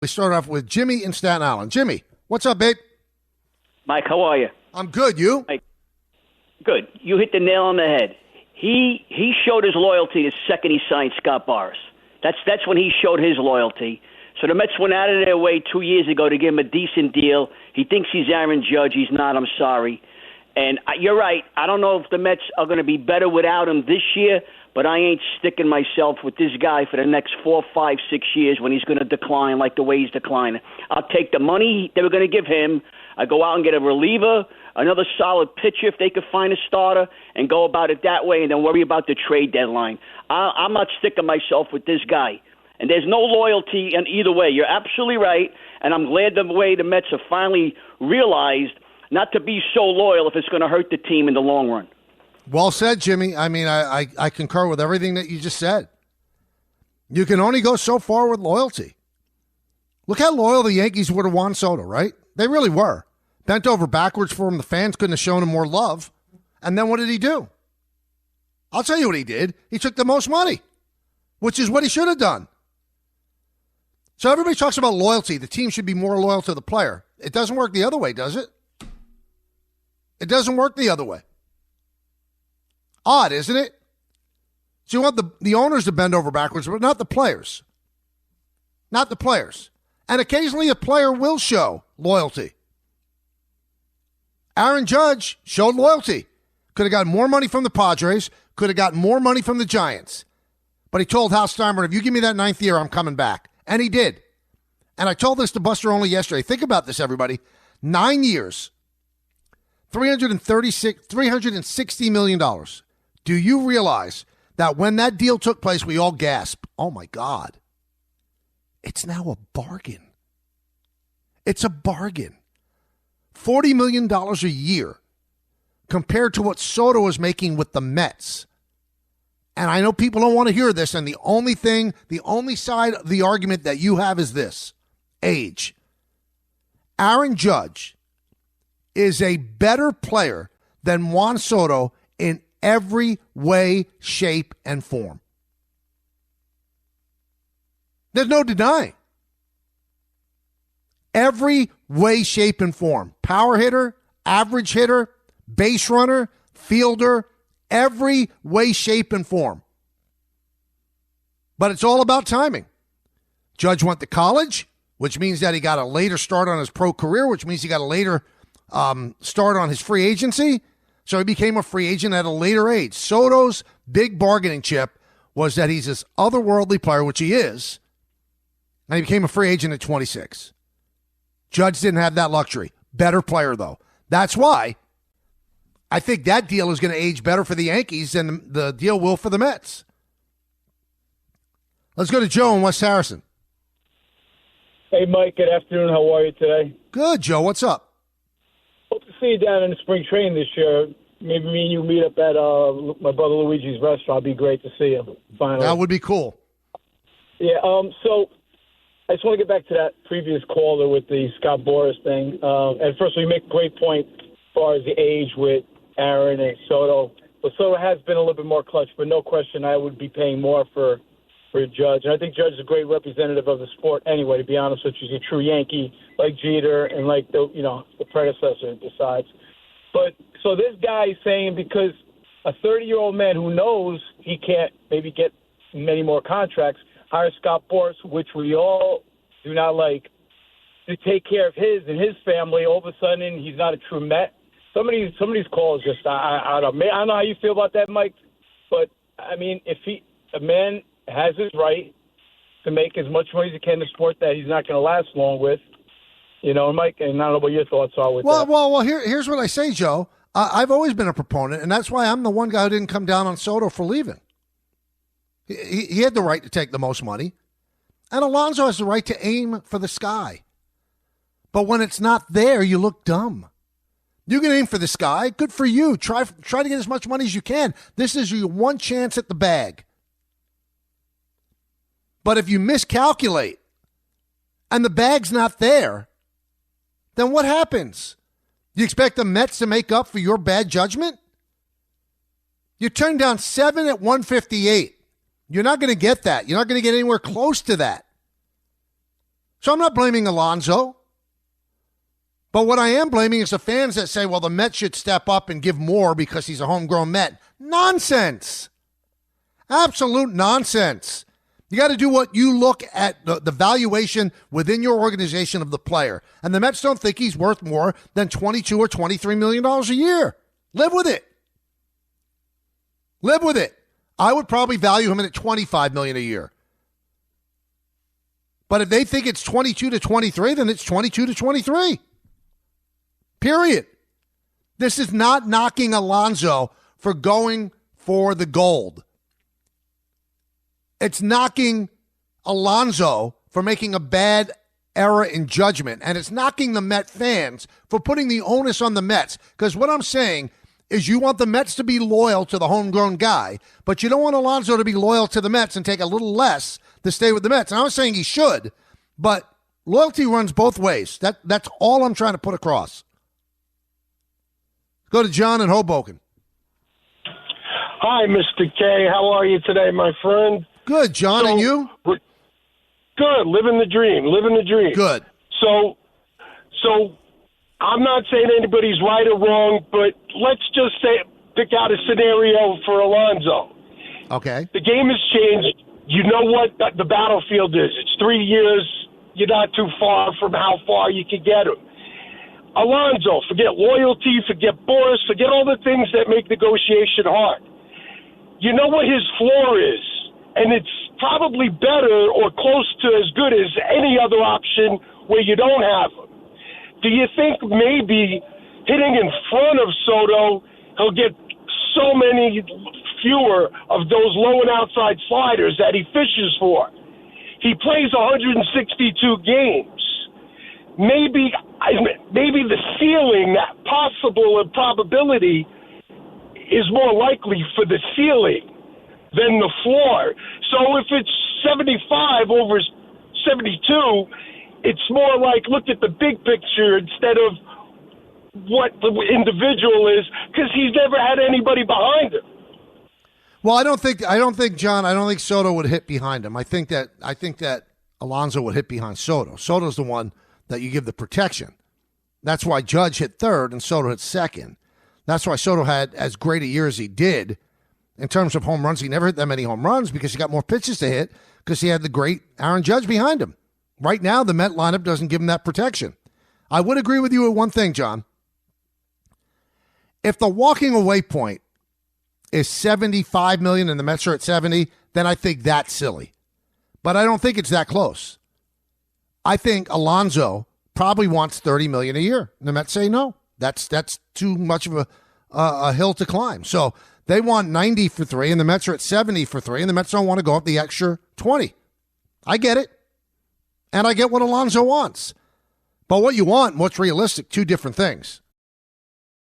We start off with Jimmy in Staten Island. Jimmy, what's up, babe? Mike, how are you? I'm good. You? Mike, good. You hit the nail on the head. He showed his loyalty the second he signed Scott Boras. That's when he showed his loyalty. So the Mets went out of their way 2 years ago to give him a decent deal. He thinks he's Aaron Judge. He's not. I'm sorry. And you're right. I don't know if the Mets are going to be better without him this year, but I ain't sticking myself with this guy for the next 4, 5, 6 years when he's going to decline like the way he's declining. I'll take the money they were going to give him. I go out and get a reliever, another solid pitcher if they could find a starter, and go about it that way and then worry about the trade deadline. I'm not sticking myself with this guy. And there's no loyalty in either way. You're absolutely right, and I'm glad the way the Mets have finally realized not to be so loyal if it's going to hurt the team in the long run. Well said, Jimmy. I mean, I concur with everything that you just said. You can only go so far with loyalty. Look how loyal the Yankees were to Juan Soto, right? They really were. Bent over backwards for him. The fans couldn't have shown him more love. And then what did he do? I'll tell you what he did. He took the most money, which is what he should have done. So everybody talks about loyalty. The team should be more loyal to the player. It doesn't work the other way, does it? It doesn't work the other way. Odd, isn't it? So you want the owners to bend over backwards, but not the players. Not the players. And occasionally a player will show loyalty. Aaron Judge showed loyalty. Could have gotten more money from the Padres. Could have gotten more money from the Giants. But he told Hal Steinbrenner, if you give me that 9th year, I'm coming back. And he did. And I told this to Buster only yesterday. Think about this, everybody. 9 years. $360 million. Do you realize that when that deal took place, we all gasped, oh my God, it's now a bargain. It's a bargain. $40 million a year compared to what Soto is making with the Mets. And I know people don't want to hear this, and the only side of the argument that you have is this, age. Aaron Judge is a better player than Juan Soto in every way, shape, and form. There's no denying. Every way, shape, and form. Power hitter, average hitter, base runner, fielder, every way, shape, and form. But it's all about timing. Judge went to college, which means that he got a later start on his pro career, which means he got a later start on his free agency. So he became a free agent at a later age. Soto's big bargaining chip was that he's this otherworldly player, which he is, and he became a free agent at 26. Judge didn't have that luxury. Better player, though. That's why I think that deal is going to age better for the Yankees than the deal will for the Mets. Let's go to Joe in West Harrison. Hey, Mike. Good afternoon. How are you today? Good, Joe. What's up? Hope to see you down in the spring training this year. Maybe me and you meet up at my brother Luigi's restaurant. It'd be great to see you. Finally, that would be cool. Yeah. So I just want to get back to that previous caller with the Scott Boras thing. And first, you make a great point as far as the age with Aaron and Soto. But Soto has been a little bit more clutch. But no question, I would be paying more for Judge. And I think Judge is a great representative of the sport anyway, to be honest with you. He's a true Yankee, like Jeter and like the predecessor besides. But so this guy is saying because a 30-year-old man who knows he can't maybe get many more contracts, hire Scott Boras, which we all do not like, to take care of his and his family. All of a sudden, he's not a true Met. Some of these calls just I don't know how you feel about that, Mike. But I mean, if a man has his right to make as much money as he can in the sport that he's not going to last long with, Mike, and I don't know what your thoughts are with that. Well, here's what I say, Joe. I've always been a proponent, and that's why I'm the one guy who didn't come down on Soto for leaving. He had the right to take the most money, and Alonso has the right to aim for the sky. But when it's not there, you look dumb. You can aim for the sky. Good for you. Try to get as much money as you can. This is your one chance at the bag. But if you miscalculate and the bag's not there, then what happens? You expect the Mets to make up for your bad judgment? You turned down 7 at 158. You're not going to get that. You're not going to get anywhere close to that. So I'm not blaming Alonso. But what I am blaming is the fans that say, well, the Mets should step up and give more because he's a homegrown Met. Nonsense. Absolute nonsense. You got to do what you look at the valuation within your organization of the player. And the Mets don't think he's worth more than $22 or $23 million a year. Live with it. Live with it. I would probably value him at $25 million a year. But if they think it's 22 to 23, then it's 22 to 23. Period. This is not knocking Alonso for going for the gold. It's knocking Alonso for making a bad error in judgment. And it's knocking the Met fans for putting the onus on the Mets. Because what I'm saying is you want the Mets to be loyal to the homegrown guy, but you don't want Alonso to be loyal to the Mets and take a little less to stay with the Mets. And I was saying he should, but loyalty runs both ways. That's all I'm trying to put across. Go to John in Hoboken. Hi, Mr. K. How are you today, my friend? Good, John, and you? Good, living the dream, Good. So I'm not saying anybody's right or wrong, but let's just pick out a scenario for Alonso. Okay. The game has changed. You know what the battlefield is. It's 3 years. You're not too far from how far you can get him. Alonso, forget loyalty, forget Boras, forget all the things that make negotiation hard. You know what his floor is, and it's probably better or close to as good as any other option where you don't have him. Do you think maybe hitting in front of Soto, he'll get so many fewer of those low and outside sliders that he fishes for? He plays 162 games. Maybe the ceiling, that possible probability, is more likely for the ceiling than the floor. So if it's 75 over 72, it's more like look at the big picture instead of what the individual is, because he's never had anybody behind him. Well, I don't think John. I don't think Soto would hit behind him. I think that Alonso would hit behind Soto. Soto's the one that you give the protection. That's why Judge hit third and Soto hit second. That's why Soto had as great a year as he did in terms of home runs. He never hit that many home runs because he got more pitches to hit because he had the great Aaron Judge behind him. Right now, the Met lineup doesn't give him that protection. I would agree with you with one thing, John. If the walking away point is $75 million and the Mets are at 70, then I think that's silly. But I don't think it's that close. I think Alonso probably wants $30 million a year. And the Mets say no. That's too much of a hill to climb. So they want 90 for 3, and the Mets are at 70 for 3, and the Mets don't want to go up the extra 20. I get it. And I get what Alonso wants. But what you want, what's realistic, two different things.